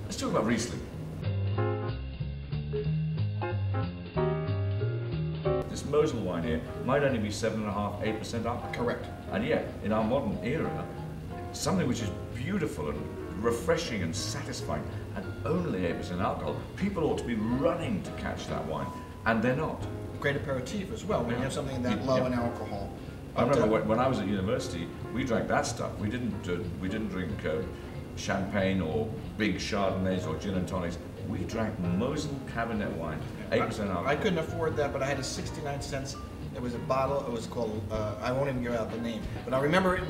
Let's talk about Riesling. This Mosel wine here might only be 7.5%, 8% alcohol. Correct. And yet, in our modern era, something which is beautiful and refreshing and satisfying, and only 8% alcohol, people ought to be running to catch that wine, and they're not. Great aperitif as well when you have something that low in alcohol. I remember when I was at university, we drank that stuff. We didn't drink champagne or big Chardonnays or gin and tonics. We drank Mosel Cabernet wine, 8% alcohol. I couldn't afford that, but I had a 69¢. It was a bottle. It was called. I won't even give out the name, but I remember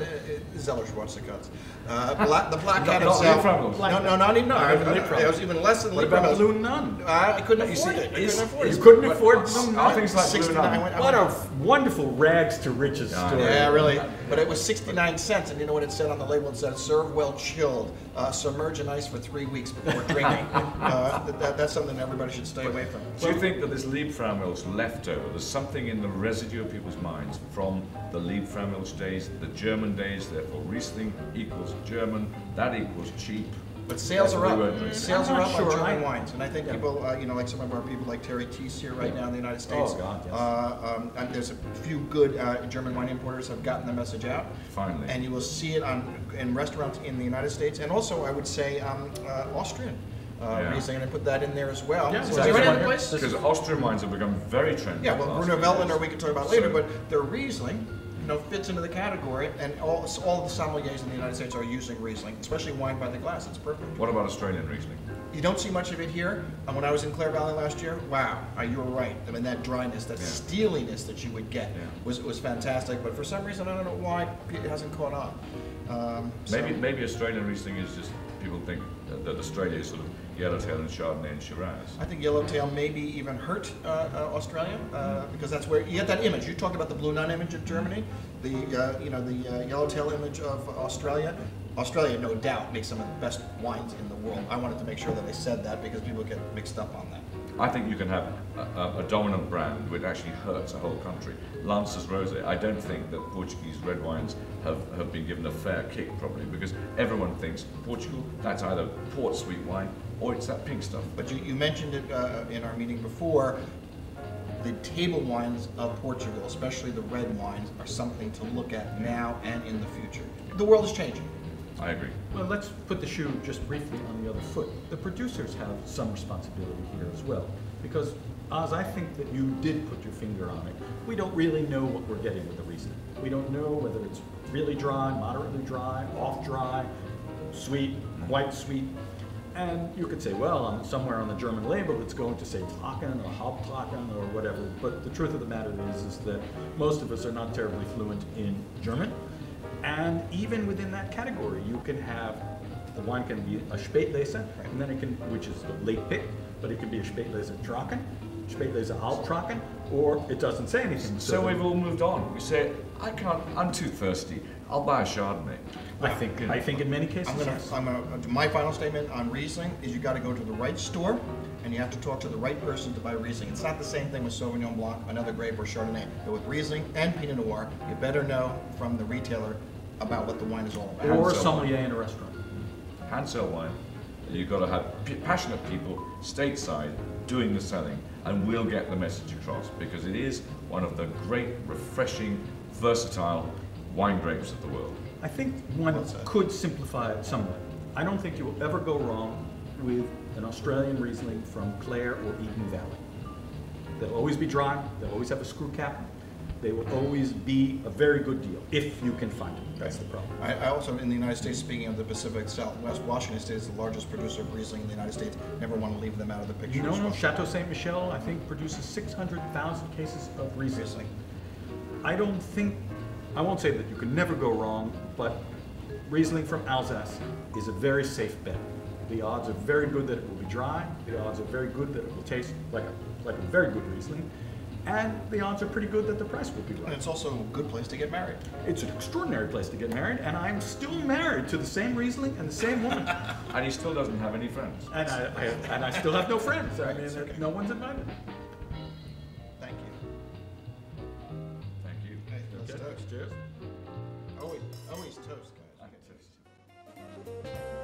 Zeller Schwarzekotz. The black cat itself. No, not even. No, it was even less than. What about Blue Nun? I couldn't afford it. You couldn't afford Blue Nun. Things like Blue Nun. What a wonderful rags to riches story. Yeah, really. But it was 69¢, and you know what it said on the label? It said, "Serve well chilled, submerge in ice for 3 weeks before drinking." That's something everybody should stay away from. Do you think that this Liebfraumilch leftover, there's something in the residue of people's minds from the Liebfraumilch days, the German days, therefore Riesling equals German, that equals cheap. But sales are up. Sales are up on German wines, and I think people, like some of our people like Terry Teese here right now in the United States. Oh God, yes. And there's a few good German wine importers have gotten the message out. Finally. And you will see it in restaurants in the United States, and also I would say Austrian. Riesling, and I put that in there as well. Yeah, is there any other place? Because Austrian wines have become very trendy. Yeah, well, Bruno Veltliner we can talk about later, but their Riesling, fits into the category, and all the sommeliers in the United States are using Riesling, especially wine by the glass. It's perfect. What about Australian Riesling? You don't see much of it here. And when I was in Clare Valley last year, wow, you were right. I mean, that dryness, that steeliness that you would get was fantastic. But for some reason, I don't know why it hasn't caught on. Maybe Australian Riesling is just people think that Australia is sort of Yellowtail and Chardonnay and Shiraz. I think Yellowtail maybe even hurt Australia because that's where you get that image. You talked about the Blue Nun image of Germany, the Yellowtail image of Australia. Australia, no doubt, makes some of the best wines in the world. I wanted to make sure that I said that because people get mixed up on that. I think you can have a dominant brand which actually hurts a whole country. Lancer's Rosé, I don't think that Portuguese red wines have been given a fair kick probably because everyone thinks Portugal, that's either port sweet wine or it's that pink stuff. But you mentioned it in our meeting before, the table wines of Portugal, especially the red wines, are something to look at now and in the future. The world is changing. I agree. Well, let's put the shoe just briefly on the other foot. The producers have some responsibility here as well, because Oz, I think that you did put your finger on it. We don't really know what we're getting with the Riesling. We don't know whether it's really dry, moderately dry, off dry, sweet, quite sweet. And you could say, well, somewhere on the German label it's going to say Trocken or Haupttrocken or whatever, but the truth of the matter is that most of us are not terribly fluent in German. And even within that category, you can have, the wine can be a Spätlese, and then it can, which is a late pick, but it can be a Spätlese Trocken, Spätlese Halbtrocken, or it doesn't say anything. So we've all moved on. We say, I'm too thirsty, I'll buy a Chardonnay. I think in many cases, I'm gonna my final statement on Riesling is you got to go to the right store and you have to talk to the right person to buy Riesling. It's not the same thing with Sauvignon Blanc, another grape, or Chardonnay. But with Riesling and Pinot Noir, you better know from the retailer about what the wine is all about. Or sommelier in a restaurant. Hand sell wine. You've got to have passionate people stateside doing the selling, and we'll get the message across because it is one of the great, refreshing, versatile wine grapes of the world. I think one could simplify it somewhat. I don't think you will ever go wrong with an Australian Riesling from Clare or Eden Valley. They'll always be dry, they'll always have a screw cap, they will always be a very good deal, if you can find it. That's the problem. I also, in the United States, speaking of the Pacific Southwest, Washington State is the largest producer of Riesling in the United States. Never want to leave them out of the picture. No, Chateau Ste. Michelle, I think, produces 600,000 cases of Riesling. I won't say that you can never go wrong, but Riesling from Alsace is a very safe bet. The odds are very good that it will be dry. The odds are very good that it will taste like a very good Riesling. And the odds are pretty good that the price will be right. And it's also a good place to get married. It's an extraordinary place to get married, and I'm still married to the same Riesling and the same woman. And he still doesn't have any friends. And I still have no friends. I mean, okay. No one's invited. Thank you. Thank you. Hey, let's toast. Cheers. Always toast, guys. I can taste.